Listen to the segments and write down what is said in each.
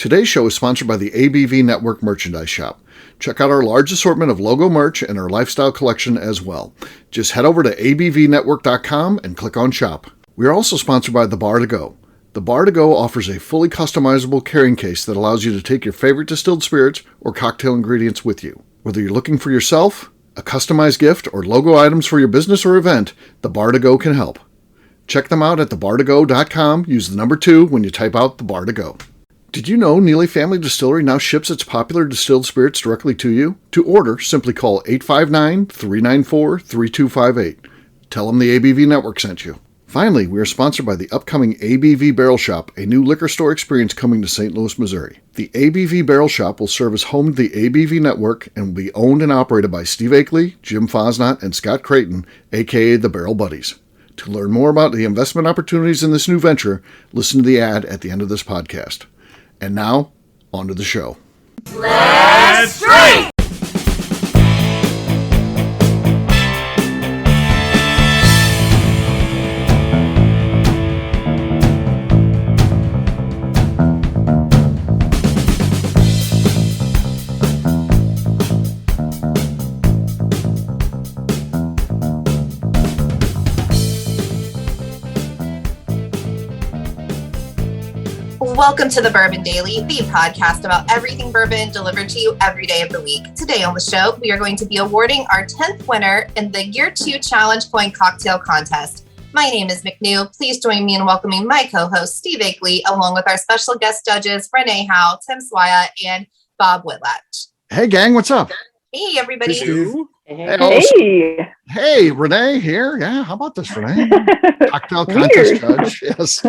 Today's show is sponsored by the ABV Network Merchandise Shop. Check out our large assortment of logo merch and our lifestyle collection as well. Just head over to abvnetwork.com and click on shop. We are also sponsored by The Bar to Go. The Bar to Go offers a fully customizable carrying case that allows you to take your favorite distilled spirits or cocktail ingredients with you. Whether you're looking for yourself, a customized gift, or logo items for your business or event, The Bar to Go can help. Check them out at thebar2go.com. Use the number 2 when you type out The Bar to Go. Did you know Neely Family Distillery now ships its popular distilled spirits directly to you? To order, simply call 859-394-3258. Tell them the ABV Network sent you. Finally, we are sponsored by the upcoming ABV Barrel Shop, a new liquor store experience coming to St. Louis, Missouri. The ABV Barrel Shop will serve as home to the ABV Network and will be owned and operated by Steve Akeley, Jim Fosnot, and Scott Creighton, a.k.a. the Barrel Buddies. To learn more about the investment opportunities in this new venture, listen to the ad at the end of this podcast. And now, on to the show. Let's drink! Welcome to the Bourbon Daily, the podcast about everything bourbon delivered to you every day of the week. Today on the show, we are going to be awarding our 10th winner in the Year 2 Challenge Coin Cocktail Contest. My name is McNew. Please join me in welcoming my co-host, Steve Akeley, along with our special guest judges, Renee Howe, Tim Swaya, and Bob Whitlatch. Hey, gang, what's up? Hey, everybody. Hey, Renee here. Yeah, how about this, Renee? Cocktail contest judge. Yes.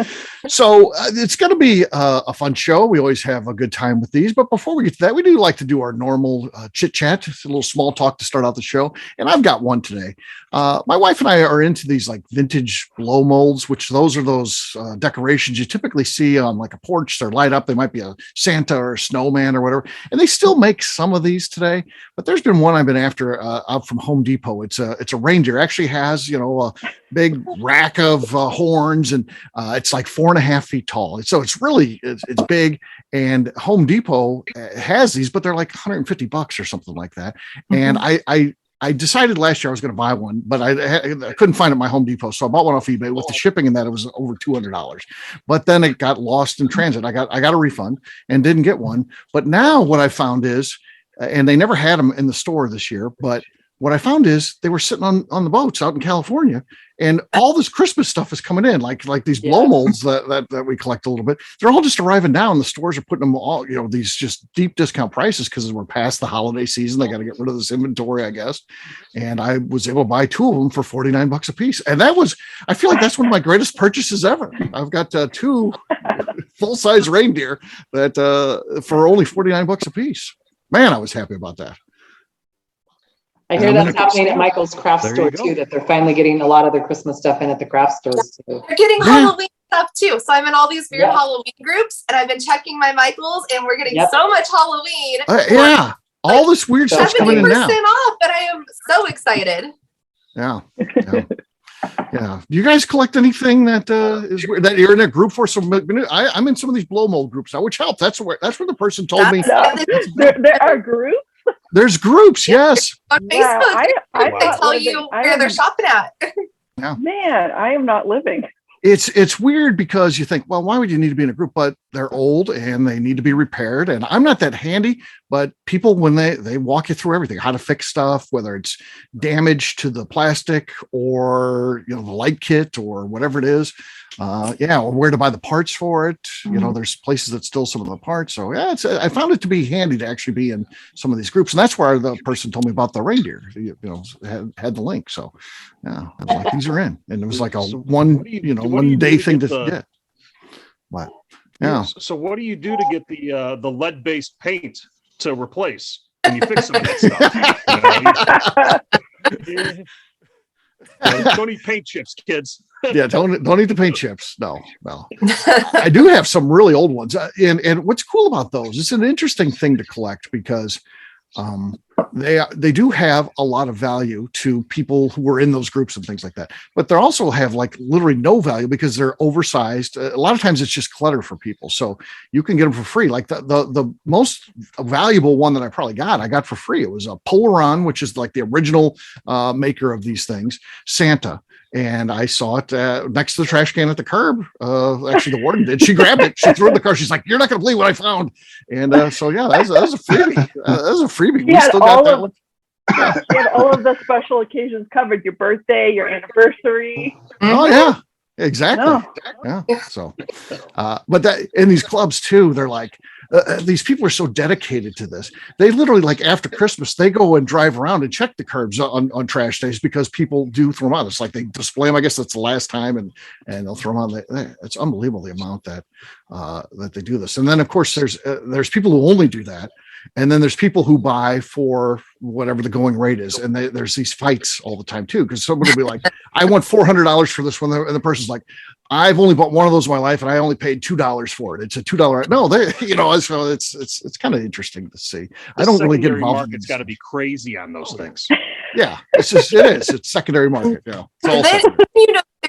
So it's going to be a fun show. We always have a good time with these. But before we get to that, we do like to do our normal chit chat, a little small talk to start out the show. And I've got one today. My wife and I are into these like vintage blow molds, which those are those decorations you typically see on like a porch. They're light up. They might be a Santa or a snowman or whatever. And they still make some of these today. But there's been one I've been after out from Home Depot. It's a reindeer. It actually has, a big rack of horns, and it's like 4.5 feet tall. So it's really, it's big. And Home Depot has these, but they're like $150 or something like that. And I decided last year I was going to buy one, but I couldn't find it at my Home Depot. So I bought one off eBay. With the shipping and that, it was over $200. But then it got lost in transit. I got a refund and didn't get one. But now what I found is, and they never had them in the store this year, but what I found is they were sitting on the boats out in California, and all this Christmas stuff is coming in, like these blow molds that we collect a little bit. They're all just arriving now. The stores are putting them all, these just deep discount prices because we're past the holiday season. They got to get rid of this inventory, I guess. And I was able to buy 2 of them for $49 a piece. And I feel like that's one of my greatest purchases ever. I've got 2 full-size reindeer that for only $49 a piece. Man, I was happy about that. I hear that's happening at Michael's craft store too, that they're finally getting a lot of their Christmas stuff in at the craft stores too. They're getting Halloween stuff too. So I'm in all these weird Halloween groups, and I've been checking my Michael's, and we're getting so much Halloween. All this weird stuff's coming in now. 70% off, but I am so excited. Yeah. Do you guys collect anything that is weird, that you're in a group for? Some I'm in some of these blow mold groups now, which helps. That's what the person told me. There are groups. There's groups, yes. On Facebook, they tell you where they're shopping at. Yeah. Man, I am not living. It's weird because you think, well, why would you need to be in a group? But they're old and they need to be repaired. And I'm not that handy, but people, when they walk you through everything, how to fix stuff, whether it's damage to the plastic or, the light kit or whatever it is, or where to buy the parts for it. There's places that still some of the parts. So I found it to be handy to actually be in some of these groups. And that's where the person told me about the reindeer, had the link. So I was like, these are in. And it was like one day thing to get. What? Yeah. So what do you do to get the lead-based paint to replace when you fix some of that stuff? Don't eat paint chips, kids. Don't eat the paint chips. No. I do have some really old ones. And what's cool about those, it's an interesting thing to collect because They do have a lot of value to people who are in those groups and things like that, but they also have like literally no value because they're oversized. A lot of times it's just clutter for people, so you can get them for free. Like the most valuable one that I got for free. It was a Polaron, which is like the original maker of these things, Santa. And I saw it next to the trash can at the curb. Actually, the warden did. She grabbed it. She threw it in the car. She's like, "You're not going to believe what I found." And so, yeah, that was a freebie. That was a freebie. We still got that one. Yeah. You had all of the special occasions covered. Your birthday, your anniversary. Oh, yeah. Exactly. Yeah. So, but that in these clubs too, they're like, these people are so dedicated to this. They literally, like after Christmas, they go and drive around and check the curbs on trash days because people do throw them out. It's like they display them. I guess that's the last time, and they'll throw them out. It's unbelievable the amount that they do this. And then of course there's people who only do that. And then there's people who buy for whatever the going rate is. And there's these fights all the time too. Because somebody will be like, I want $400 for this one. And the person's like, I've only bought one of those in my life and I only paid $2 for it. It's a $2. No, so it's kind of interesting to see. I don't really get involved. It's got to be crazy on those things. Yeah, it's secondary market. Yeah. And then,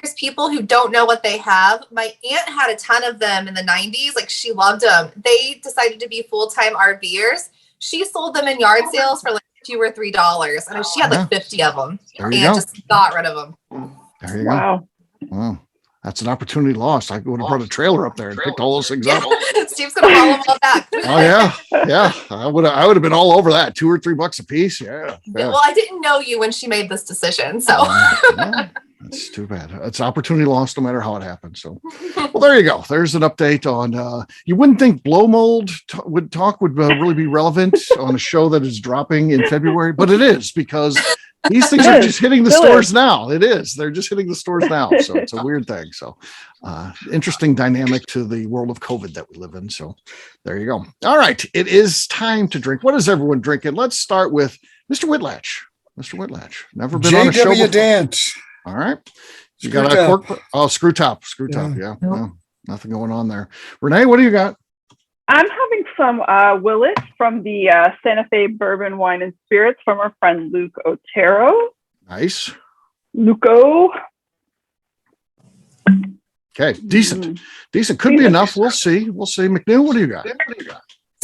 there's people who don't know what they have. My aunt had a ton of them in the 90s. Like, she loved them. They decided to be full-time RVers. She sold them in yard sales for like $2 or $3. And she had like 50 of them and just got rid of them. There you go. Wow. That's an opportunity lost. I would have brought a trailer up there and picked all those things up. Steve's gonna follow them all back. Oh yeah. I would have been all over that. $2 or $3 a piece. Yeah. Well, I didn't know you when she made this decision, so that's too bad. It's opportunity lost, no matter how it happens. So, well, there you go. There's an update on. You wouldn't think blow mold would really be relevant on a show that is dropping in February, but it is, because these things are just hitting the stores now. It is. They're just hitting the stores now. So it's a weird thing. So interesting dynamic to the world of COVID that we live in. So there you go. All right. It is time to drink. What is everyone drinking? Let's start with Mr. Whitlatch. Mr. Whitlatch. Never been on a show before. Dance. All right. You got a cork? Oh, screw top. Yeah. Well, nothing going on there. Renee, what do you got? I'm having some Willet from the Santa Fe Bourbon Wine and Spirits from our friend Luke Otero. Nice. Luco. Okay, decent. Could be enough. We'll see. McNew, what do you got?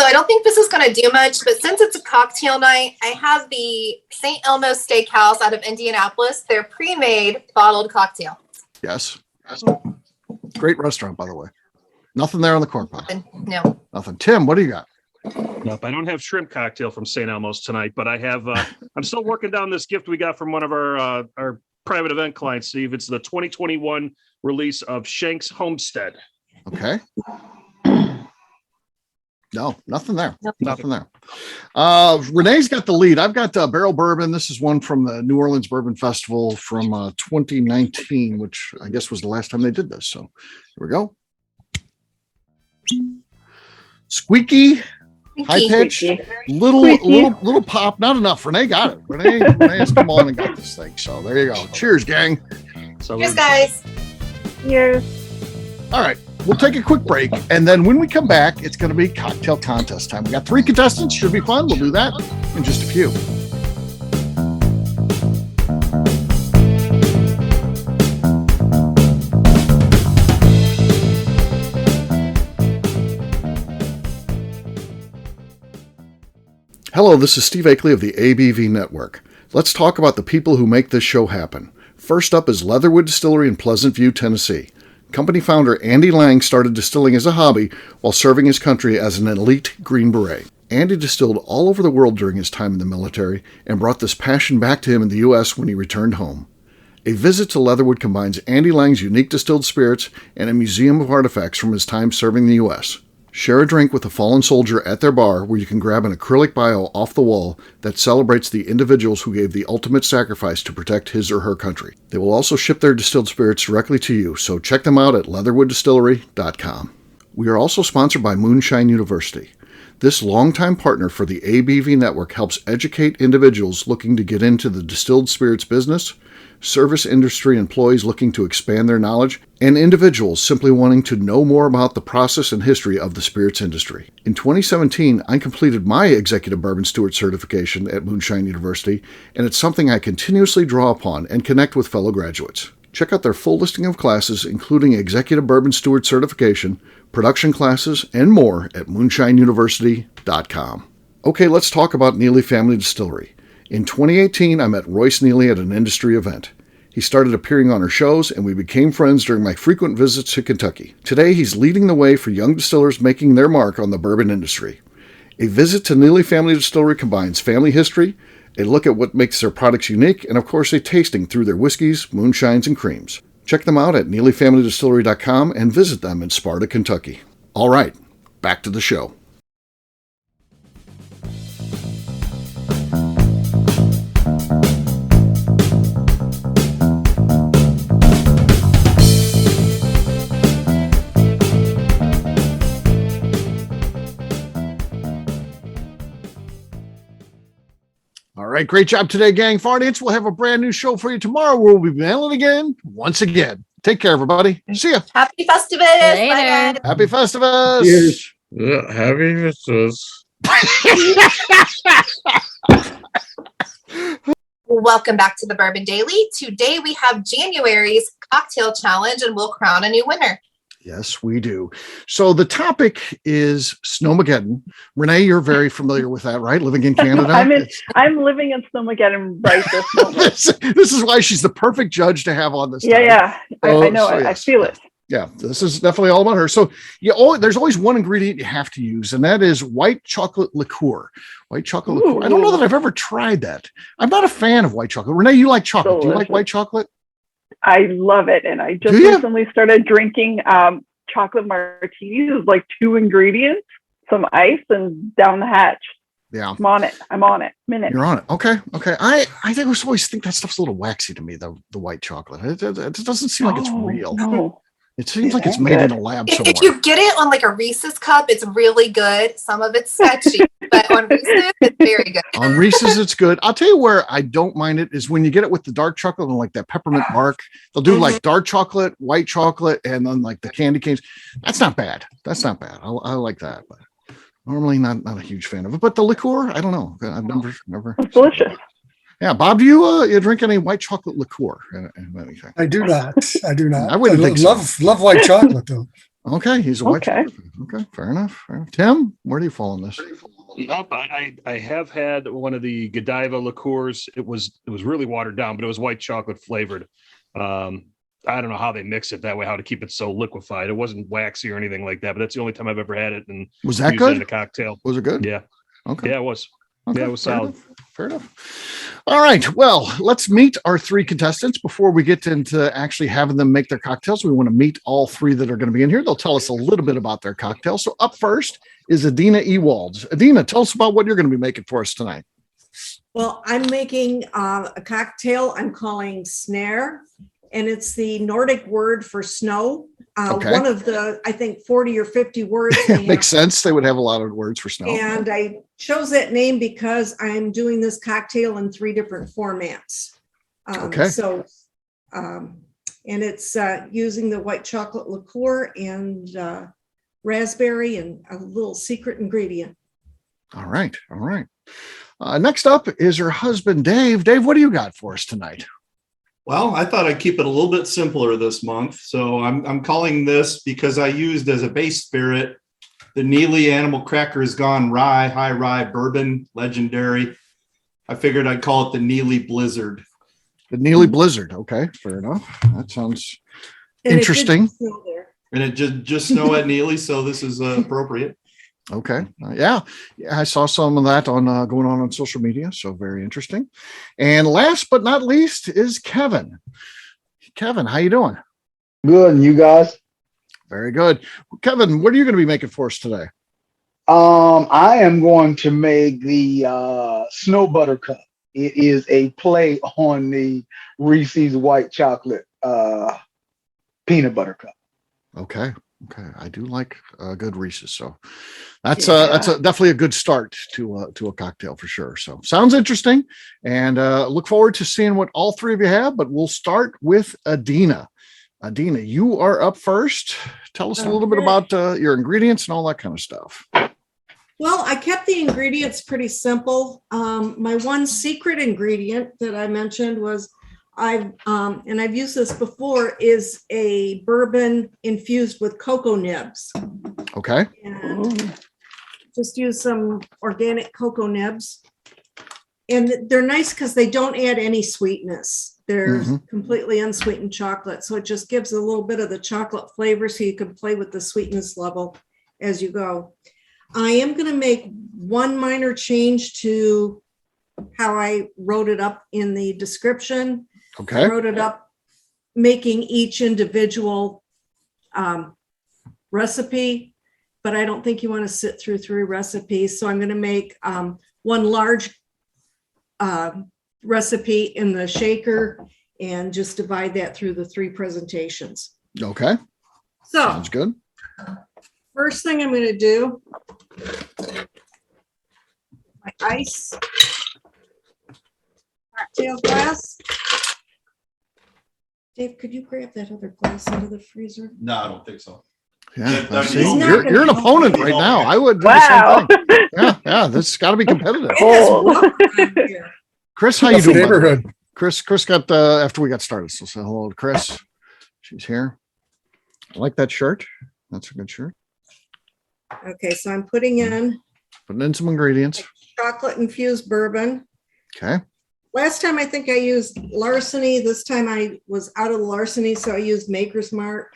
So I don't think this is going to do much, but since it's a cocktail night, I have the St. Elmo's Steakhouse out of Indianapolis. Their pre-made bottled cocktail. Yes. Great restaurant, by the way. Nothing there on the corn pop. No. Nothing. Tim, what do you got? Nope, I don't have shrimp cocktail from St. Elmo's tonight, but I have. I'm still working down this gift we got from one of our private event clients, Steve. It's the 2021 release of Shank's Homestead. Okay. No, nothing there. Nothing there. Renee's got the lead. I've got barrel bourbon. This is one from the New Orleans Bourbon Festival from 2019, which I guess was the last time they did this. So here we go. Squeaky, high pitch, little pop, not enough. Renee got it. Renee has come on and got this thing. So there you go. Cheers, gang. Cheers, guys. Cheers. All right, we'll take a quick break, and then when we come back, it's going to be cocktail contest time. We got 3 contestants. Should be fun. We'll do that in just a few. Hello, this is Steve Akeley of the ABV Network. Let's talk about the people who make this show happen. First up is Leatherwood Distillery in Pleasant View, Tennessee. Company founder Andy Lang started distilling as a hobby while serving his country as an elite Green Beret. Andy distilled all over the world during his time in the military and brought this passion back to him in the U.S. when he returned home. A visit to Leatherwood combines Andy Lang's unique distilled spirits and a museum of artifacts from his time serving the U.S. Share a drink with a fallen soldier at their bar where you can grab an acrylic bio off the wall that celebrates the individuals who gave the ultimate sacrifice to protect his or her country. They will also ship their distilled spirits directly to you, so check them out at leatherwooddistillery.com. We are also sponsored by Moonshine University. This longtime partner for the ABV Network helps educate individuals looking to get into the distilled spirits business, service industry employees looking to expand their knowledge, and individuals simply wanting to know more about the process and history of the spirits industry. In 2017, I completed my Executive Bourbon Steward certification at Moonshine University, and it's something I continuously draw upon and connect with fellow graduates. Check out their full listing of classes, including Executive Bourbon Steward certification, production classes, and more at moonshineuniversity.com. Okay, let's talk about Neely Family Distillery. In 2018, I met Royce Neely at an industry event. He started appearing on our shows, and we became friends during my frequent visits to Kentucky. Today, he's leading the way for young distillers making their mark on the bourbon industry. A visit to Neely Family Distillery combines family history, a look at what makes their products unique, and of course a tasting through their whiskeys, moonshines, and creams. Check them out at NeelyFamilyDistillery.com and visit them in Sparta, Kentucky. All right, back to the show. All right, great job today, gang. Fardians, we'll have a brand new show for you tomorrow. We'll be mailing again, once again. Take care, everybody. See ya. Happy Festivus. Later. Bye, guys. Happy Festivus. Cheers. Yeah, happy Festivus. Welcome back to the Bourbon Daily. Today we have January's cocktail challenge and we'll crown a new winner. Yes, we do. So the topic is Snowmageddon. Renee, you're very familiar with that, right? Living in Canada. I'm living in Snowmageddon right this moment. this is why she's the perfect judge to have on this. Yeah. I know it. Yes. I feel it. Yeah, this is definitely all about her. So there's always one ingredient you have to use, and that is white chocolate liqueur. White chocolate liqueur. I don't know that I've ever tried that. I'm not a fan of white chocolate. Renee, you like chocolate. Delicious. Do you like white chocolate? I love it. And I just recently started drinking chocolate martinis, like 2 ingredients, some ice, and down the hatch. Yeah. I'm on it. Minute. You're on it. Okay. I always think that stuff's a little waxy to me, the white chocolate. It doesn't seem like it's real. No. It seems like it's made in a lab somewhere. If you get it on like a Reese's cup, it's really good. Some of it's sketchy, but on Reese's, it's very good. On Reese's, it's good. I'll tell you where I don't mind it is when you get it with the dark chocolate and like that peppermint bark. They'll do like dark chocolate, white chocolate, and then like the candy canes. That's not bad. I like that, but normally not a huge fan of it. But the liqueur, I don't know. I've never. It's delicious. Yeah, Bob, do you drink any white chocolate liqueur? I do not. I wouldn't think so. Love white chocolate though. Okay, he's a white chocolate. Okay, fair enough. Tim, where do you fall on this? Nope, I have had one of the Godiva liqueurs. It was really watered down, but it was white chocolate flavored. I don't know how they mix it that way, how to keep it so liquefied. It wasn't waxy or anything like that, but that's the only time I've ever had it. And was that used good? it in a cocktail. Was it good? Yeah. Okay. Yeah, it was. Okay, yeah, it was solid. Fair enough. All right. Well, let's meet our 3 contestants before we get into actually having them make their cocktails. We want to meet all 3 that are going to be in here. They'll tell us a little bit about their cocktail. So up first is Adina Ewalds. Adina, tell us about what you're going to be making for us tonight. Well, I'm making a cocktail I'm calling Snare, and it's the Nordic word for snow. One of the, I think, 40 or 50 words. Makes sense. They would have a lot of words for snow. And I chose that name because I'm doing this cocktail in 3 different formats. So, and it's using the white chocolate liqueur and raspberry and a little secret ingredient. All right. Next up is her husband, Dave. Dave, what do you got for us tonight? Well, I thought I'd keep it a little bit simpler this month. So I'm calling this, because I used as a base spirit the Neely Animal Crackers Gone Rye, High Rye Bourbon, legendary. I figured I'd call it the Neely Blizzard. The Neely Blizzard. Okay, fair enough. That sounds interesting. And it just snow at Neely, so this is appropriate. Okay. Yeah, I saw some of that on going on social media. So very interesting. And last but not least is Kevin. Kevin, how you doing? Good. And you guys? Very good. Kevin, what are you going to be making for us today? I am going to make the Snow Buttercup. It is a play on the Reese's white chocolate peanut butter cup. Okay. Okay, I do like good Reese's, so that's definitely a good start to a cocktail for sure. So sounds interesting, and look forward to seeing what all three of you have. But we'll start with Adina. Adina, you are up first. Tell us a little bit about your ingredients and all that kind of stuff. Well, I kept the ingredients pretty simple. My one secret ingredient that I mentioned was I've used this before, is a bourbon infused with cocoa nibs. Okay. And just use some organic cocoa nibs. And they're nice because they don't add any sweetness. They're completely unsweetened chocolate. So it just gives a little bit of the chocolate flavor so you can play with the sweetness level as you go. I am going to make one minor change to how I wrote it up in the description. Okay. I wrote it up making each individual recipe, but I don't think you want to sit through 3 recipes. So I'm going to make one large recipe in the shaker and just divide that through the 3 presentations. Okay. So sounds good. First thing I'm going to do, my ice cocktail glass. Dave, could you grab that other glass out of the freezer? No, I don't think so. Yeah, see, you're an opponent right now. I would do the same thing. Yeah, this has got to be competitive. Chris, how you doing? Neighborhood. Chris got after we got started. So say hello to Chris. She's here. I like that shirt. That's a good shirt. Okay, so I'm putting in some ingredients. Chocolate infused bourbon. Okay. Last time I think I used Larceny. This time I was out of the Larceny, so I used Maker's Mark.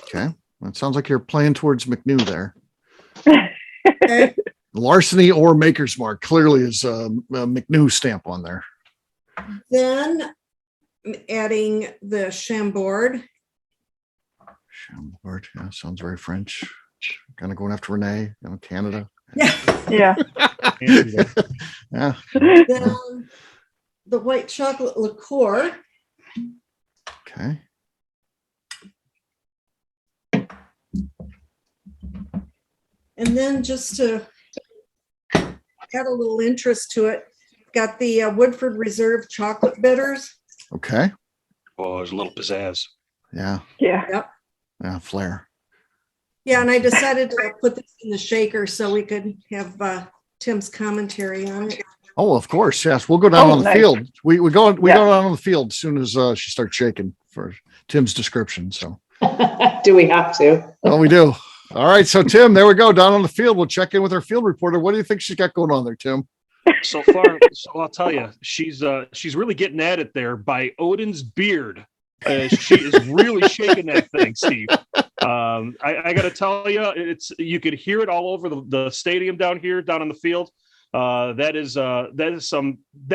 Okay. Well, it sounds like you're playing towards McNew there. Okay. Larceny or Maker's Mark clearly is a McNew stamp on there. Then I'm adding the Chambord. Chambord, yeah, sounds very French. Kind of going after Renee, Canada. Yeah. Yeah. Yeah. Then the white chocolate liqueur. Okay. And then just to add a little interest to it, got the Woodford Reserve chocolate bitters. Okay. Oh, there's a little pizzazz. Yeah. Yeah. Yep. Yeah, flair. Yeah, and I decided to put this in the shaker so we could have Tim's commentary on it. Oh, of course. Yes. We'll go down on the nice. field. We go down on the field as soon as she starts shaking for Tim's description. So Do we have to? well, we do. All right. So Tim, there we go. Down on the field. We'll check in with our field reporter. What do you think she's got going on there, Tim? So far, so I'll tell you, she's really getting at it there by Odin's beard. She is really shaking that thing, Steve. I got to tell you, you could hear it all over the stadium down on the field. That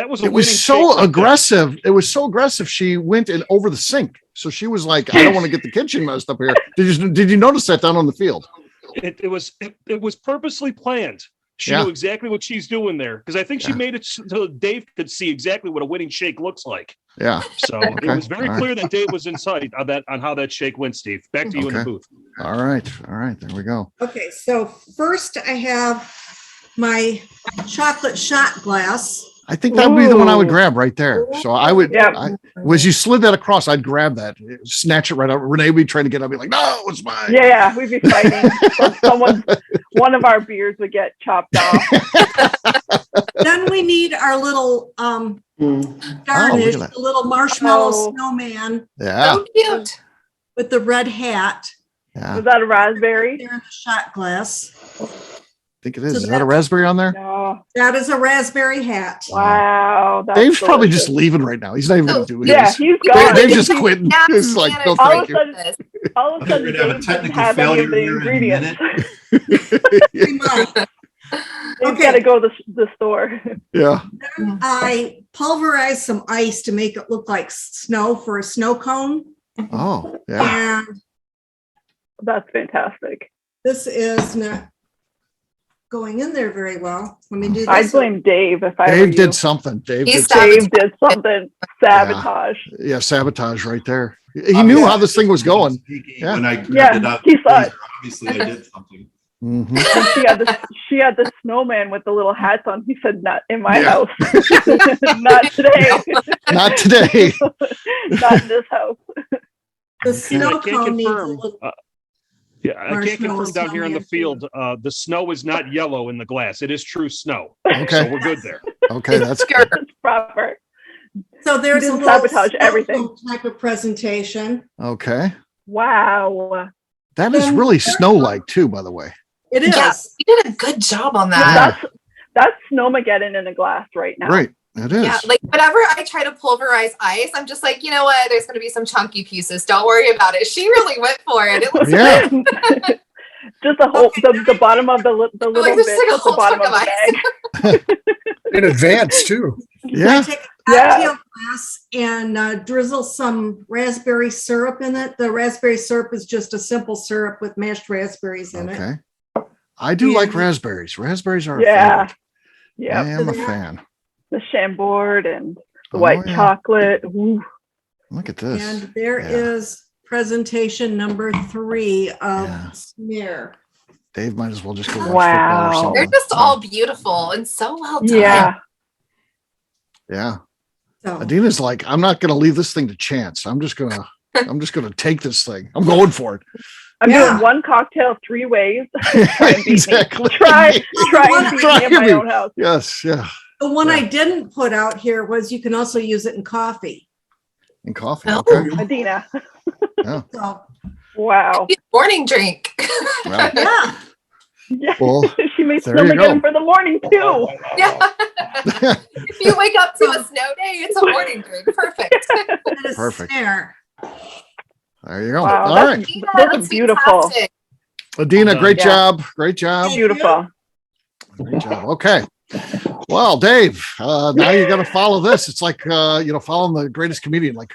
was It was so aggressive. It was so aggressive. She went in over the sink. So she was like, I don't want to get the kitchen messed up here. Did you notice that down on the field? It was purposely planned. She knew exactly what she's doing there because I think she made it so Dave could see exactly what a winning shake looks like. Yeah. So it was very clear that Dave was inside on how that shake went, Steve. Back to you in the booth. All right. There we go. Okay, so first I have my chocolate shot glass. I think that would be the one I would grab right there. So I would, as you slid that across, I'd grab that, snatch it right out. Renee would be trying to get up, be like, no, it's mine. Yeah, we'd be fighting. One of our beers would get chopped off. Then we need our little garnish, the little marshmallow snowman. Yeah. So cute. With the red hat. Yeah. Was that a raspberry? There in a shot glass. I think it is. Is that a raspberry on there? No. That is a raspberry hat. Wow. That's Dave's probably delicious. just leaving right now. He's not even going to do it. Yeah, he's gone. Dave's just quitting. He's like, no, thank you. All of a sudden, We're gonna have a Dave doesn't technical have any of failure the here in a ingredients. We might. Dave's got to go to the store. Yeah. I pulverized some ice to make it look like snow for a snow cone. Oh, yeah. And That's fantastic. this is not going in there very well. Let me do this. I'd blame Dave if I were Dave you. did something. Dave He's did something. Dave did something. Sabotage. Yeah, sabotage right there. He knew how this thing was going. Yeah. When I grabbed it out, he saw it. obviously I did something. Mm-hmm. She had the snowman with the little hats on. He said, "Not in my house. Not today. Not today. Not in this house." The snow I can't cone needs a confirm. little. I can't confirm down here in the field. The snow is not yellow in the glass. It is true snow. Okay. So we're good there. Okay, that's good. It's proper. So there's a didn't little sabotage snow everything. cone type of presentation. Okay. Wow. That is really snow-like too, by the way. It is. Yeah, you did a good job on that. That's Snowmageddon in a glass right now. Right. It is. Yeah, like whenever I try to pulverize ice, I'm just like, you know what? There's going to be some chunky pieces. Don't worry about it. She really went for it. It looks Yeah. Just the whole the bottom of the little like bit there's like a at the whole bottom chunk of of the ice. bag. In advance too. Yeah. I take a cocktail glass and drizzle some raspberry syrup in it. The raspberry syrup is just a simple syrup with mashed raspberries in it. Okay. I do like raspberries. Raspberries are a Yeah. favorite. Yeah. I am a fan. The Chambord and the Oh, white yeah. chocolate. Ooh. Look at this. And there is presentation number 3 of Smear. Dave might as well just go watch Wow. football or They're something. just all beautiful and so well done. Yeah. Yeah. So Adina's like, I'm not going to leave this thing to chance. I'm just going to take this thing. I'm going for it. I'm doing one cocktail 3 ways. Try and beat Exactly. me. Try and beat me in my own house. Yes. Yeah. the one I didn't put out here was you can also use it in coffee. In coffee. Oh. Okay. Adina. Yeah. So Wow. Morning drink. Well, yeah. Yeah. Well, She made there you Snowmageddon go. for the morning too. Yeah. If you wake up to a snow day, it's a morning drink. Perfect. That is Perfect. Snare. There you go. Wow, All that's- right. Adina, Those are that's beautiful. fantastic. Adina, great Yeah. job. Great job. Beautiful. Great job. Okay. Well, Dave, now you got to follow this. It's like, following the greatest comedian. Like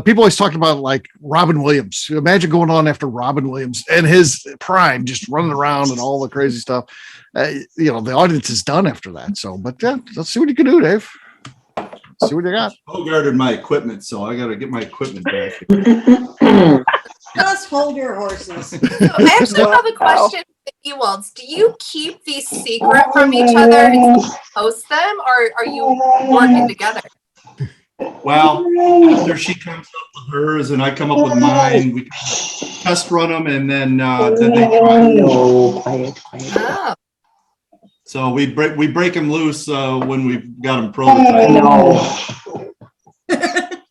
people always talk about like Robin Williams. Imagine going on after Robin Williams and his prime, just running around and all the crazy stuff. The audience is done after that. So, but yeah, let's see what you can do, Dave. Let's see what you got. Bogarted my equipment, so I got to get my equipment back. Just hold your horses. So I actually have a question for you, Waltz. Do you keep these secret from each other and post them, or are you working together? Well, after she comes up with hers and I come up with mine, we test run them and then they try. Oh, So we break them loose when we've got them prototyped. That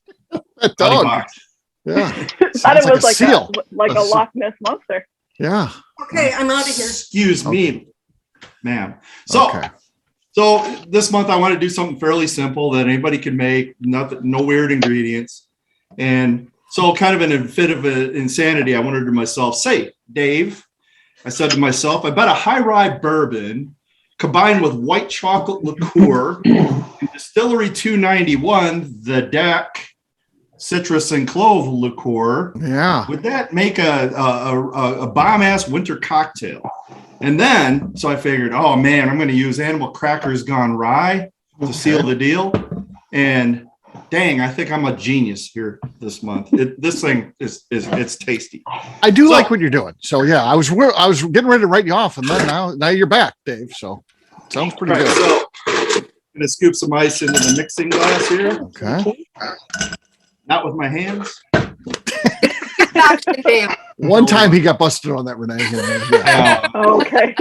Body dog. box. Yeah. Thought it Sounds was like seal. a Loch Ness monster. Yeah. Okay, I'm out of here. Excuse me, ma'am. So, Okay. so this month I want to do something fairly simple that anybody can make. No weird ingredients. And so, kind of in a fit of insanity, I wondered to myself, "Say, Dave," I said to myself, "I bet a high rye bourbon combined with white chocolate liqueur and Distillery 291, the DAC citrus and clove liqueur, Yeah. would that make a bomb ass winter cocktail?" And then, so I figured, oh man, I'm going to use Animal Crackers Gone Rye to seal the deal. And dang, I think I'm a genius here this month. This thing it's tasty. I do like what you're doing. So yeah, I was getting ready to write you off, and then now you're back, Dave. So sounds pretty All right, good. so I'm gonna scoop some ice into the mixing glass here. Okay. Not with my hands. action, Dave. One time he got busted on that, Renee. Yeah, Okay.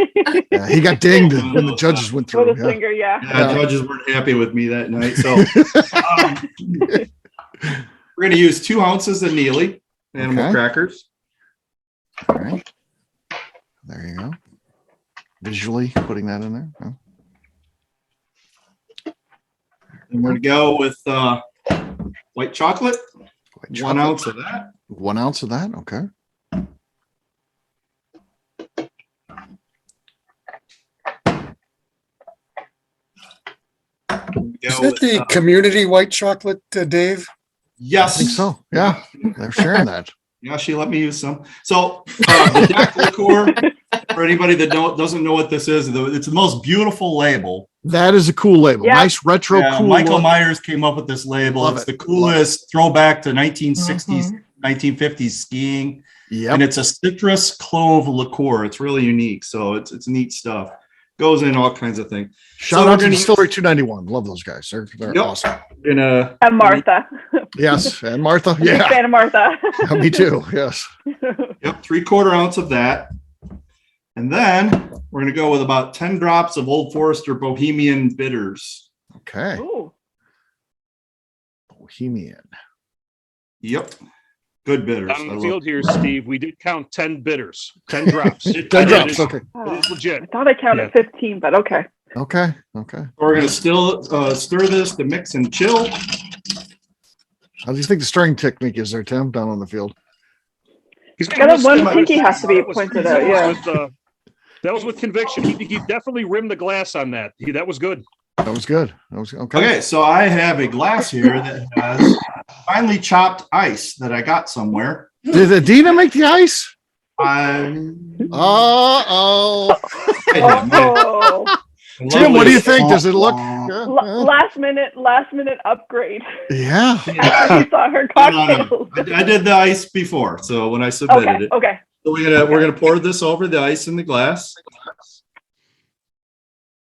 yeah, he got dinged when the judges went through. With a Yeah. finger, yeah. Judges weren't happy with me that night. So we're gonna use 2 ounces of Neely Animal Okay. Crackers. All right. There you go. Visually putting that in there. Huh? And we're gonna go with white chocolate. White 1 chocolate. ounce of that. 1 ounce of that. Okay. Is that the community white chocolate, Dave? Yes. I think so. Yeah. They're sharing that. Yeah, she let me use some. So the DAC liqueur, for anybody that doesn't know what this is, it's the most beautiful label. That is a cool label. Yeah. Nice retro Yeah, cool Michael look. Myers came up with this label. Love It's it. the coolest throwback to 1960s 1950s skiing. Yeah. And it's a citrus clove liqueur. It's really unique. So it's neat stuff. Goes in all kinds of things. Shout out to Distillery 291. Love those guys. They're awesome. And Martha. Yes. And Martha. Big Yeah. fan of Martha. Yeah, me too. Yes. Yep. 3/4 ounce of that. And then we're going to go with about 10 drops of Old Forester Bohemian bitters. Okay. Ooh. Bohemian. Yep. Good bitters. Out in the field here, Steve, we did count 10 bitters, 10 drops. 10 drops. Okay. It is legit. I thought I counted 15, but okay. Okay. Okay. We're going to still stir this to mix and chill. How do you think the stirring technique is there, Tim, down on the field? He's got one pinky has to be pointed out. Yeah. That was with conviction. He definitely rimmed the glass on that. That was good. That was good. That was okay. Okay, so I have a glass here that has finely chopped ice that I got somewhere. Did Adina make the ice? I'm Oh. Oh. Tim, what do you think? Does it look? Last minute upgrade. Yeah. After you saw her cocktail. I did the ice before, so when I submitted it. Okay. So we're gonna pour this over the ice in the glass.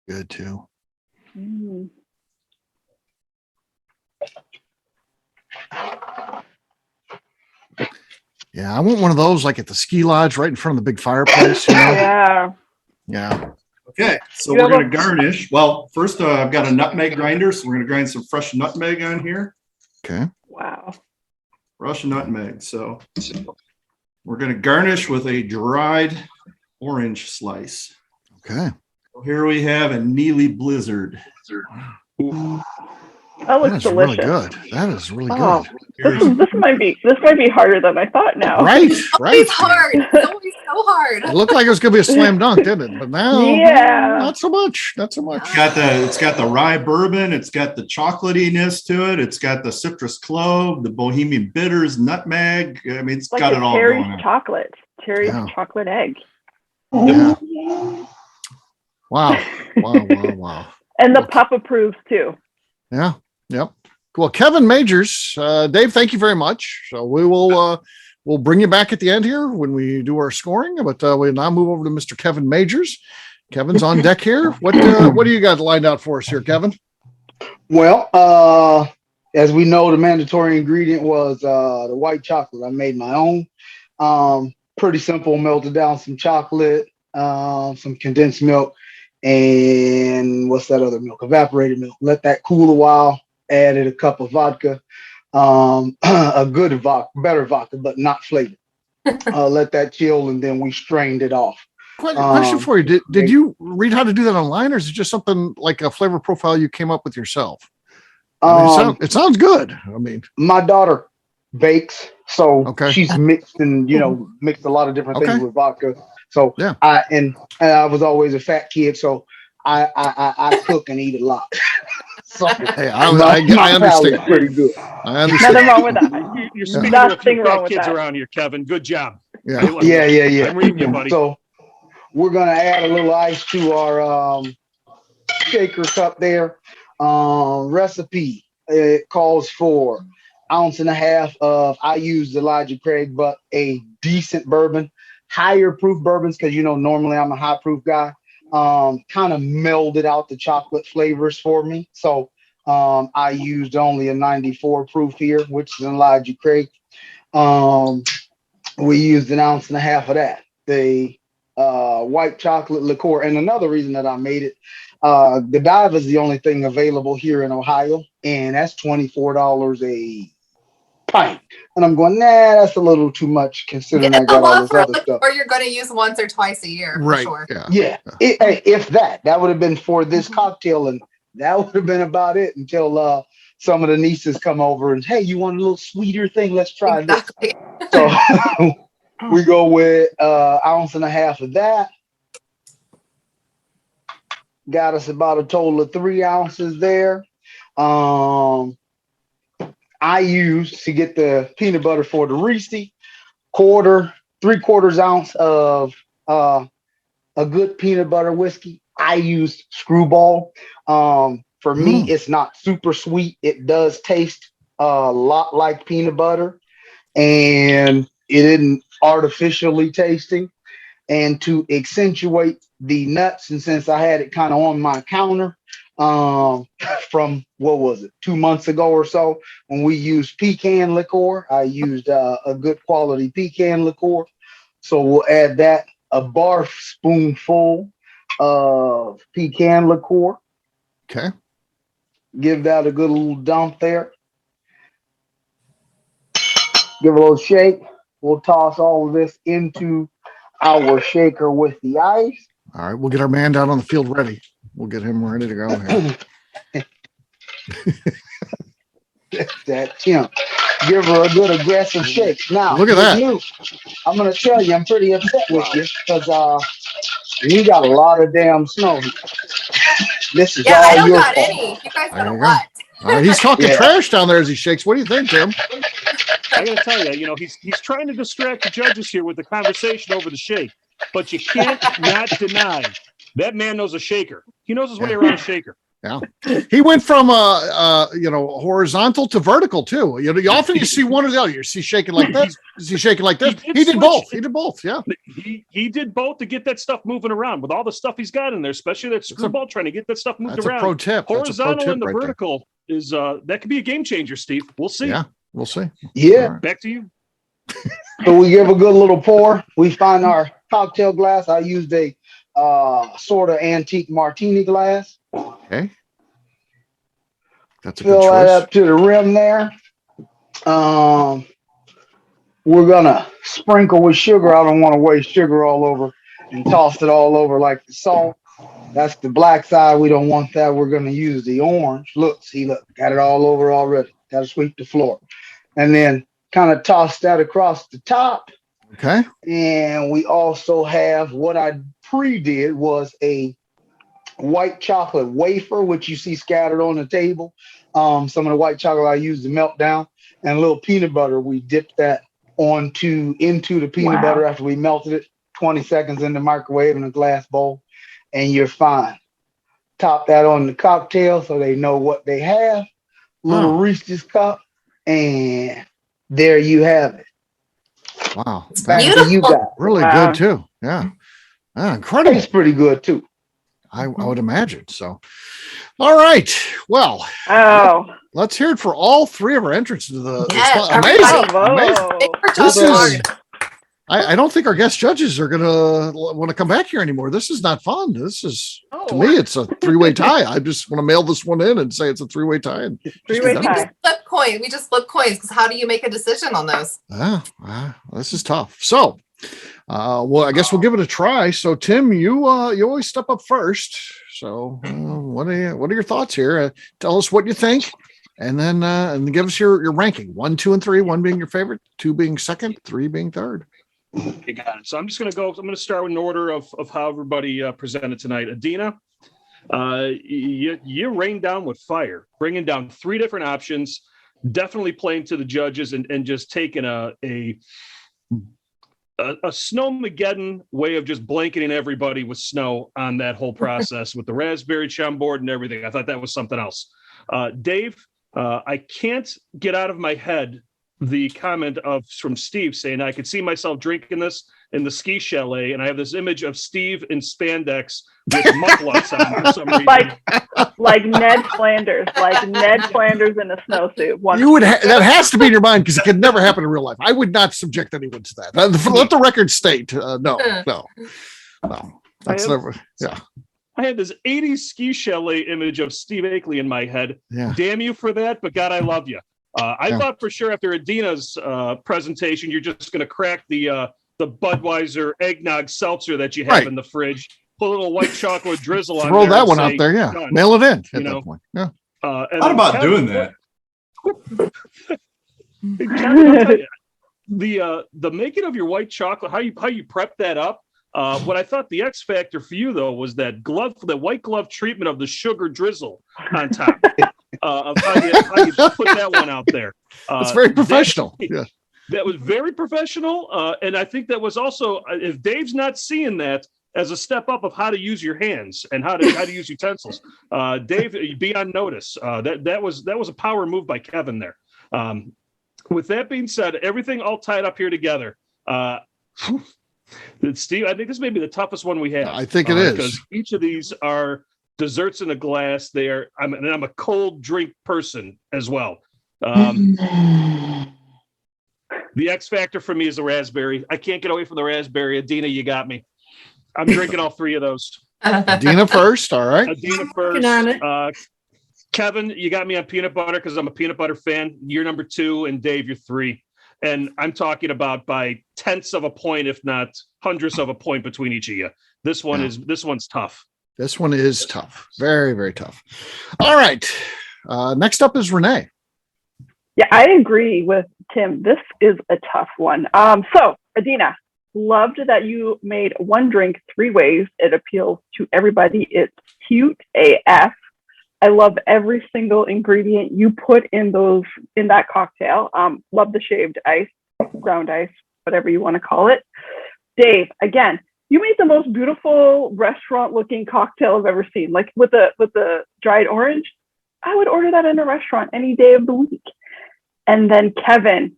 Good too. Mm. Yeah, I want one of those like at the ski lodge right in front of the big fireplace. You know? Yeah. Yeah. Okay, so we're gonna garnish. Well, first I've got a nutmeg grinder, so we're gonna grind some fresh nutmeg on here. Okay. Wow. Fresh nutmeg. So we're gonna garnish with a dried orange slice. Okay. So here we have a Neely Blizzard. That looks delicious. Really good. That is really good. This might be harder than I thought now. Right. It's hard. It's always so hard. It looked like it was going to be a slam dunk, didn't it? But now, not so much. Not so much. It's got the rye bourbon. It's got the chocolatiness to it. It's got the citrus clove, the Bohemian bitters, nutmeg. I mean, it's like got it all Terry's going on. chocolate. Terry's chocolate egg. Yeah. Wow. And the pup approves too. Yeah. Yep. Well, Kevin Majors, Dave, thank you very much. So we will we'll bring you back at the end here when we do our scoring. But we'll now move over to Mr. Kevin Majors. Kevin's on deck here. What do you got lined out for us here, Kevin? Well, as we know, the mandatory ingredient was the white chocolate. I made my own. Pretty simple. Melted down some chocolate, some condensed milk, and what's that other milk? Evaporated milk. Let that cool a while. Added a cup of vodka, a good vodka, better vodka, but not flavored. Let that chill, and then we strained it off. Question for you: Did you read how to do that online, or is it just something like a flavor profile you came up with yourself? It sounds good. I mean, my daughter bakes, so she's mixed and mixed a lot of different things with vodka. So I was always a fat kid, so I cook and eat a lot. So, hey, I understand. Pretty good. I understand. Nothing wrong with that. You're speaking Nothing to wrong with kids that. around here, Kevin. Good job. Yeah. I'm reading you, buddy. So we're gonna add a little ice to our shaker cup there. Recipe, it calls for 1.5 ounces of, I use Elijah Craig, but a decent bourbon, higher proof bourbons, because normally I'm a high proof guy. Kind of melded out the chocolate flavors for me. So I used only a 94 proof here, which is Elijah Craig. We used 1.5 ounces of that. The white chocolate liqueur. And another reason that I made it, Godiva is the only thing available here in Ohio, and that's $24 a pint. And I'm going, that's a little too much considering I got all this other stuff. Or you're going to use once or twice a year, right? For sure. Yeah. If that would have been for this cocktail, and that would have been about it until some of the nieces come over and, hey, you want a little sweeter thing? Let's try this. So we go with 1.5 ounces of that. Got us about a total of 3 ounces there. I used, to get the peanut butter for the Reese, 3/4 ounce of a good peanut butter whiskey. I used Screwball. For me, it's not super sweet. It does taste a lot like peanut butter. and it isn't artificially tasting. And to accentuate the nuts, and since I had it kind of on my counter from, what was it, 2 months ago or so, when we used pecan liqueur, I used a good quality pecan liqueur. So we'll add that, a bar spoonful of pecan liqueur. Okay. Give that a good little dump there. Give it a little shake. We'll toss all of this into our shaker with the ice. All right, we'll get our man down on the field ready. We'll get him ready to go here. That Tim. Give her a good aggressive shake. Now, look at that. I'm gonna tell you, I'm pretty upset with you because we got a lot of damn snow. This is all I don't your got fault. any. You guys got There a you go. lot. All right, he's talking trash down there as he shakes. What do you think, Tim? I got to tell you, he's trying to distract the judges here with the conversation over the shake, but you can't not deny that man knows a shaker. He knows his way around a shaker. Yeah, he went from horizontal to vertical too. You often you see one or the other. You see shaking like this. Is he shaking like this? He did both. He did both. Yeah, he did both to get that stuff moving around with all the stuff he's got in there, especially that screwball trying to get that stuff moved that's around. A pro tip. Horizontal and the right vertical there. is that could be a game changer, Steve. We'll see. Yeah, we'll see. Yeah. Right. Back to you. So we give a good little pour. We find our cocktail glass. I used a sort of antique martini glass. Okay. That's a Fill good that choice. up to the rim there. We're gonna sprinkle with sugar. I don't want to waste sugar all over and toss it all over like the salt. That's the black side. We don't want that. We're gonna use the orange. Look, got it all over already. Got to sweep the floor, and then kind of toss that across the top. Okay. And we also have what I pre-did was a white chocolate wafer, which you see scattered on the table. Some of the white chocolate I used to melt down, and a little peanut butter. We dipped that into the peanut butter after we melted it. 20 seconds in the microwave in a glass bowl, and you're fine. Top that on the cocktail so they know what they have. Little Reese's cup, and there you have it. Wow. That's you got. Really good too. Yeah. Incredible. Tastes pretty good too. I would imagine so. All right. Well, let's hear it for all three of our entrants to the amazing. This is, I don't think our guest judges are gonna want to come back here anymore. This is not fun. This is to me, it's a three-way tie. I just want to mail this one in and say it's a three-way tie. And three-way tie. We just flip coins because how do you make a decision on those? This is tough. So well, I guess we'll give it a try. So Tim, you always step up first. So what are your thoughts here? Tell us what you think, and then and give us your ranking: 1, 2, and 3. 1 being your favorite, 2 being second, 3 being third. You got it. So I'm just going to go. I'm going to start with an order of how everybody presented tonight. Adina, you rained down with fire, bringing down 3 different options. Definitely playing to the judges and just taking a snowmageddon way of just blanketing everybody with snow on that whole process with the raspberry chumboard and everything. I thought that was something else. Dave, I can't get out of my head the comment from Steve saying I could see myself drinking this in the ski chalet, and I have this image of Steve in spandex with mucklucks on for some reason. Like Ned Flanders, in a snowsuit. You would that has to be in your mind because it could never happen in real life. I would not subject anyone to that. Let the record state. No. That's never. Yeah. I had this 80s ski chalet image of Steve Akeley in my head. Yeah. Damn you for that, but God, I love you. I thought for sure after Adina's presentation, you're just going to crack the Budweiser eggnog seltzer that you have in the fridge. Put a little white chocolate drizzle on. Throw that one out there, yeah. Done. Mail it in at that point. Yeah. Thought about doing that. Kevin, I'll tell you, the making of your white chocolate, how you prep that up. What I thought the X factor for you though was that white glove treatment of the sugar drizzle on top. Of how you put that one out there. It's very professional. That was very professional. And I think that was also, if Dave's not seeing that as a step up of how to use your hands and how to use utensils, Dave, be on notice. That was a power move by Kevin there. with that being said, everything all tied up here together. Steve, I think this may be the toughest one we have. I think it is, because each of these are desserts in a glass. I'm a cold drink person as well. The X factor for me is the raspberry. I can't get away from the raspberry. Adina, you got me. I'm drinking all three of those. Adina first. All right. Adina first. Kevin, you got me on peanut butter because I'm a peanut butter fan. You're number 2, and Dave, you're 3. And I'm talking about by tenths of a point, if not hundredths of a point between each of you. This one's tough. This one is tough. Very, very tough. All right. Next up is Renee. Yeah, I agree with Tim. This is a tough one. So, Adina, loved that you made one drink 3 ways. It appeals to everybody. It's cute AF. I love every single ingredient you put in that cocktail. Love the shaved ice, ground ice, whatever you want to call it. Dave, again, you made the most beautiful restaurant-looking cocktail I've ever seen. Like with the dried orange, I would order that in a restaurant any day of the week. And then Kevin,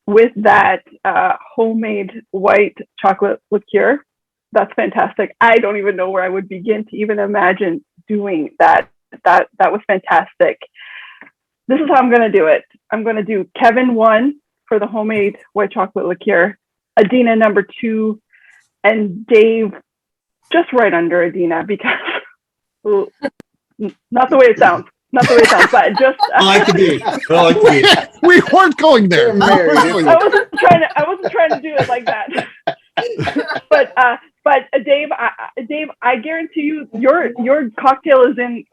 with that homemade white chocolate liqueur, that's fantastic. I don't even know where I would begin to even imagine doing that. That was fantastic. This is how I'm going to do it. I'm going to do Kevin 1 for the homemade white chocolate liqueur, Adina number 2, and Dave just right under Adina because not the way it sounds. Not the way it sounds, but just I like to be. We weren't going there. I wasn't trying to do it like that. But Dave, I guarantee you, your cocktail is in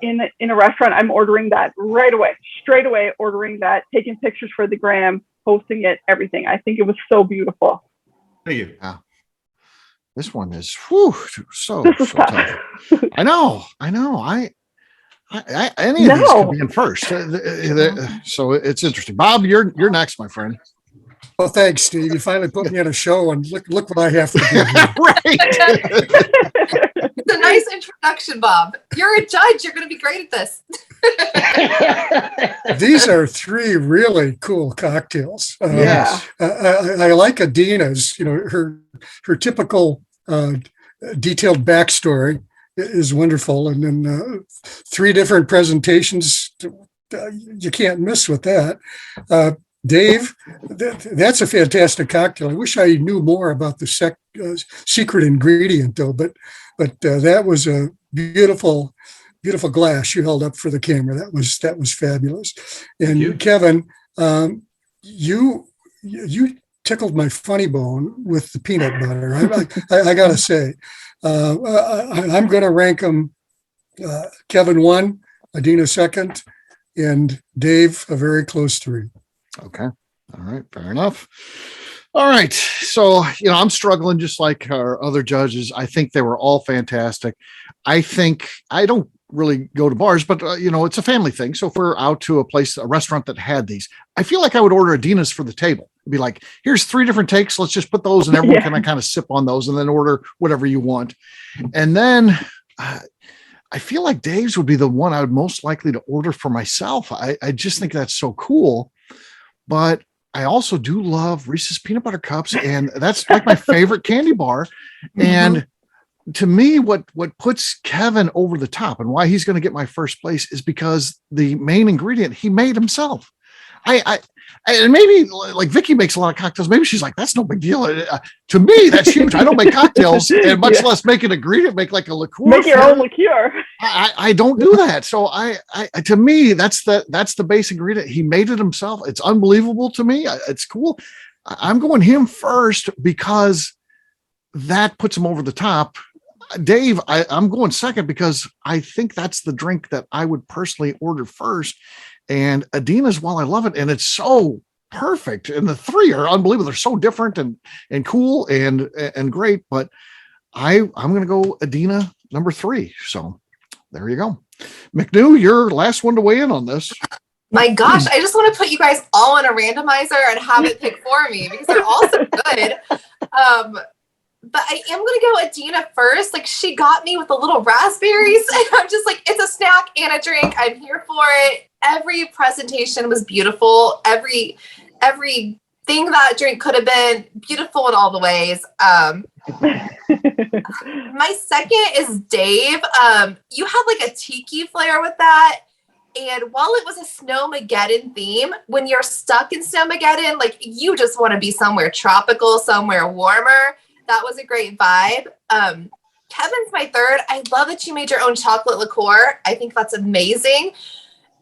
a restaurant. I'm ordering that right away, straight away, ordering that, taking pictures for the gram, posting it, everything. I think it was so beautiful. Thank you. Yeah. This one is so tough. I know. Any of these could be in first. So it's interesting. Bob, you're next, my friend. Well, thanks, Steve. You finally put me on a show, and look what I have to do. Right. It's a nice introduction, Bob. You're a judge. You're going to be great at this. These are 3 really cool cocktails. Yes. I like Adina's. Her typical detailed backstory is wonderful, and then 3 different presentations. You can't miss with that. Dave, that's a fantastic cocktail. I wish I knew more about the secret ingredient, though. But that was a beautiful glass you held up for the camera. That was fabulous. And Kevin, you tickled my funny bone with the peanut butter. I gotta say, I'm going to rank them. Kevin 1, Adina 2, and Dave a very close 3. Okay. All right. Fair enough. All right. So, I'm struggling just like our other judges. I think they were all fantastic. I think I don't really go to bars, but it's a family thing. So if we're out to a restaurant that had these, I feel like I would order Adina's for the table. It'd be like, here's 3 different takes. Let's just put those and everyone can kind of sip on those and then order whatever you want. And then I feel like Dave's would be the one I would most likely to order for myself. I just think that's so cool. But I also do love Reese's peanut butter cups, and that's like my favorite candy bar. And to me, what puts Kevin over the top and why he's going to get my first place is because the main ingredient he made himself. And maybe like Vicky makes a lot of cocktails. Maybe she's like, that's no big deal. To me, that's huge. I don't make cocktails, and much less make an ingredient, make like a liqueur. Make your own liqueur. I don't do that. So I to me, that's the base ingredient. He made it himself. It's unbelievable to me. It's cool. I'm going him first because that puts him over the top. Dave, I'm going second because I think that's the drink that I would personally order first. And Adina's, while I love it, and it's so perfect, and the 3 are unbelievable. They're so different and cool and great. But I'm going to go Adina number 3. So there you go. McNew, you're last one to weigh in on this. My gosh, I just want to put you guys all in a randomizer and have it pick for me because they're all so good. But I am going to go Adina first. Like, she got me with the little raspberries. And I'm just like, it's a snack and a drink. I'm here for it. Every presentation was beautiful. everything that drink could have been beautiful in all the ways. My second is Dave. You had like a tiki flair with that. And while it was a Snowmageddon theme, when you're stuck in Snowmageddon, like you just want to be somewhere tropical, somewhere warmer. That was a great vibe. Kevin's my third. I love that you made your own chocolate liqueur. I think that's amazing.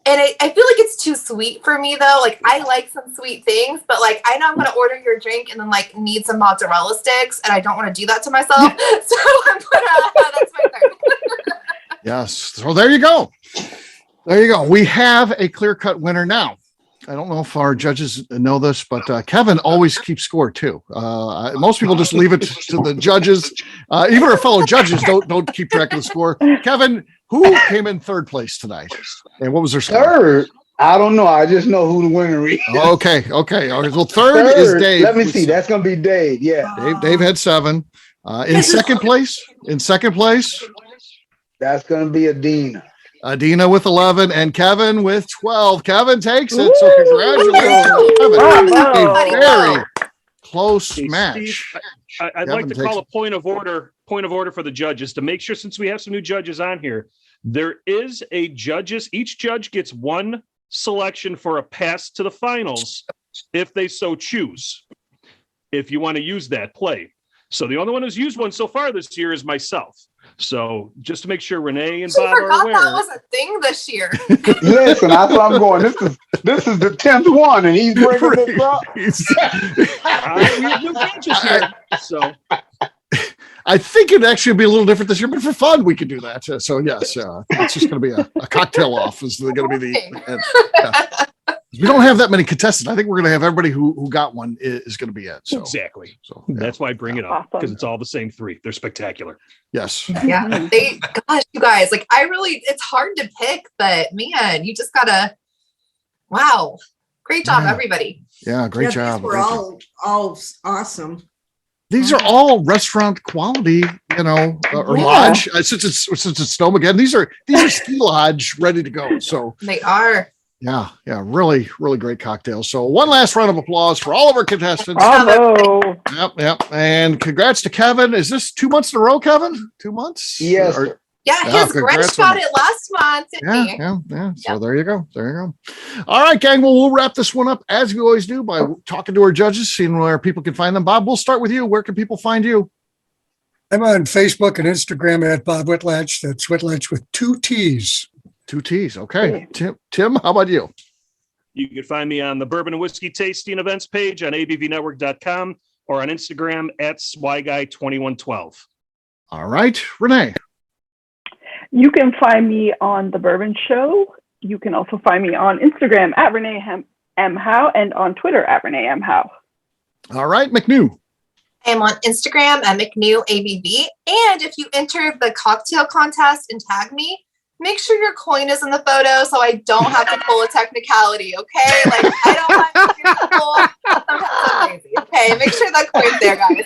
And I feel like it's too sweet for me though. Like I like some sweet things, but like I know I'm going to order your drink and then like need some mozzarella sticks, and I don't want to do that to myself. So that's my third. Yes. So there you go. There you go. We have a clear-cut winner now. I don't know if our judges know this, but Kevin always keeps score too. Most people just leave it to the judges. Even our fellow judges don't keep track of the score. Kevin, who came in third place tonight, and what was their score? Third. I don't know. I just know who the winner is. Okay. Well, third is Dave. Let me see. That's gonna be Dave. Yeah. Dave had 7. In second place, that's gonna be Adina. Adina with 11 and Kevin with 12. Kevin takes it. So congratulations, Kevin. A very close match. Steve, I'd like to call a point of order for the judges to make sure, since we have some new judges on here, there is each judge gets one selection for a pass to the finals if they so choose, if you want to use that play. So the only one who's used one so far this year is myself. So just to make sure Renee and Bob are aware. That was a thing this year. Listen, that's what I'm going. This is the 10th one, and he's bringing this up. We have new judges here, so. I think it'd actually be a little different this year, but for fun, we could do that. So yes, it's just going to be a cocktail off. Is going to be the. We don't have that many contestants. I think we're going to have everybody who got one is going to be it. So exactly. So that's why I bring it up, because it's all the same 3. They're spectacular. Yes. Yeah. Gosh, you guys, like it's hard to pick, but man, you just gotta. Wow. Great job, everybody. Yeah, great job. We're all awesome. These are all restaurant quality, or lodge. Since it's Snowmageddon, these are ski lodge ready to go. So they are. Yeah, really, really great cocktail. So one last round of applause for all of our contestants. Bravo. Yep. And congrats to Kevin. Is this 2 months in a row, Kevin? 2 months? Yes. His Grinch got it last month. Yeah. So there you go. All right, gang. Well, we'll wrap this one up as we always do by talking to our judges, seeing where people can find them. Bob, we'll start with you. Where can people find you? I'm on Facebook and Instagram at Bob Whitlatch. That's Whitlatch with 2 T's. 2 T's. Okay. Tim, how about you? You can find me on the Bourbon and Whiskey Tasting Events page on abvnetwork.com or on Instagram at SwyGuy2112. All right. Renee. You can find me on The Bourbon Show. You can also find me on Instagram at Renee M. Howe and on Twitter at Renee M. Howe. All right. McNew. I'm on Instagram at McNew ABV. And if you enter the cocktail contest and tag me, make sure your coin is in the photo so I don't have to pull a technicality, okay? Like, I don't have to pull. Sometimes I'm lazy, okay? Make sure that coin's there, guys.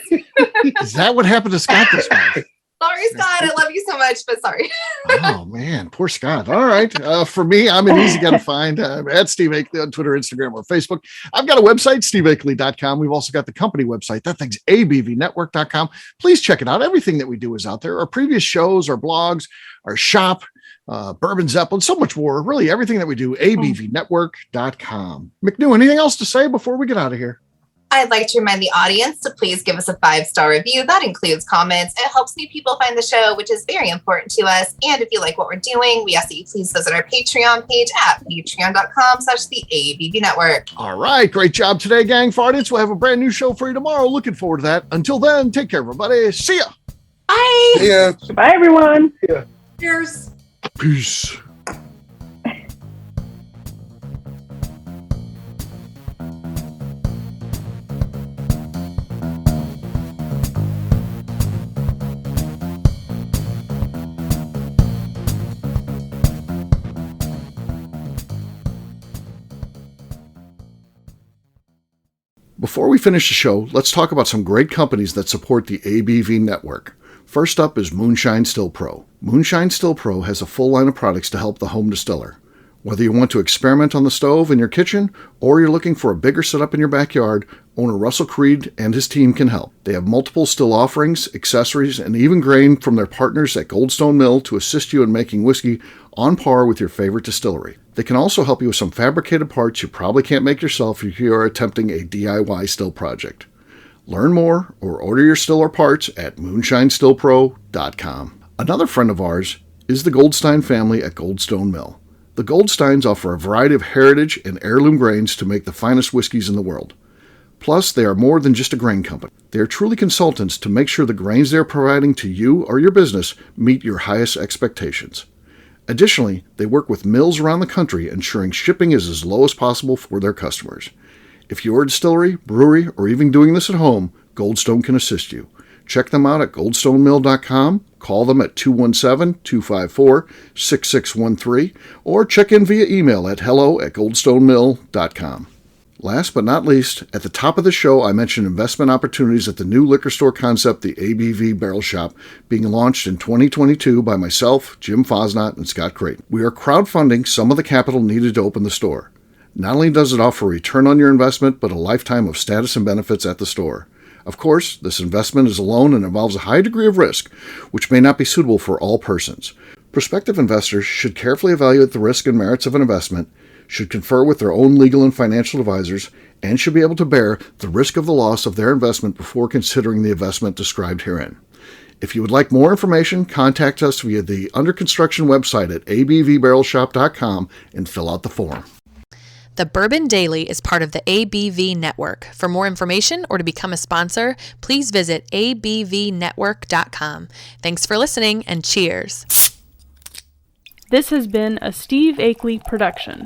Is that what happened to Scott this month? Sorry, Scott. I love you so much, but sorry. Oh, man. Poor Scott. All right. For me, I'm an easy guy to find at Steve Akeley on Twitter, Instagram, or Facebook. I've got a website, steveakeley.com. We've also got the company website. That thing's abvnetwork.com. Please check it out. Everything that we do is out there. Our previous shows, our blogs, our shop, Bourbon Zeppelin, so much more. Really, everything that we do, abvnetwork.com. McNew, anything else to say before we get out of here? I'd like to remind the audience to please give us a 5-star review. That includes comments. It helps new people find the show, which is very important to us. And if you like what we're doing, we ask that you please visit our Patreon page at patreon.com/the ABV Network. All right. Great job today, gang. For audience, we'll have a brand new show for you tomorrow. Looking forward to that. Until then, take care, everybody. See ya. Bye. See ya. Bye, everyone. Yeah. Cheers. Peace. Before we finish the show, let's talk about some great companies that support the ABV network. First up is Moonshine Still Pro. Moonshine Still Pro has a full line of products to help the home distiller. Whether you want to experiment on the stove in your kitchen or you're looking for a bigger setup in your backyard, owner Russell Creed and his team can help. They have multiple still offerings, accessories, and even grain from their partners at Goldstone Mill to assist you in making whiskey on par with your favorite distillery. They can also help you with some fabricated parts you probably can't make yourself if you are attempting a DIY still project. Learn more or order your still or parts at moonshinestillpro.com. Another friend of ours is the Goldstein family at Goldstone Mill. The Goldsteins offer a variety of heritage and heirloom grains to make the finest whiskeys in the world. Plus, they are more than just a grain company. They are truly consultants to make sure the grains they are providing to you or your business meet your highest expectations. Additionally, they work with mills around the country, ensuring shipping is as low as possible for their customers. If you're a distillery, brewery, or even doing this at home, Goldstone can assist you. Check them out at goldstonemill.com, call them at 217-254-6613, or check in via email at hello@goldstonemill.com. Last but not least, at the top of the show, I mentioned investment opportunities at the new liquor store concept, the ABV Barrel Shop, being launched in 2022 by myself, Jim Fosnot, and Scott Creighton. We are crowdfunding some of the capital needed to open the store. Not only does it offer a return on your investment, but a lifetime of status and benefits at the store. Of course, this investment is a loan and involves a high degree of risk, which may not be suitable for all persons. Prospective investors should carefully evaluate the risk and merits of an investment, should confer with their own legal and financial advisors, and should be able to bear the risk of the loss of their investment before considering the investment described herein. If you would like more information, contact us via the under construction website at abvbarrelshop.com and fill out the form. The Bourbon Daily is part of the ABV Network. For more information or to become a sponsor, please visit abvnetwork.com. Thanks for listening and cheers. This has been a Steve Akeley production.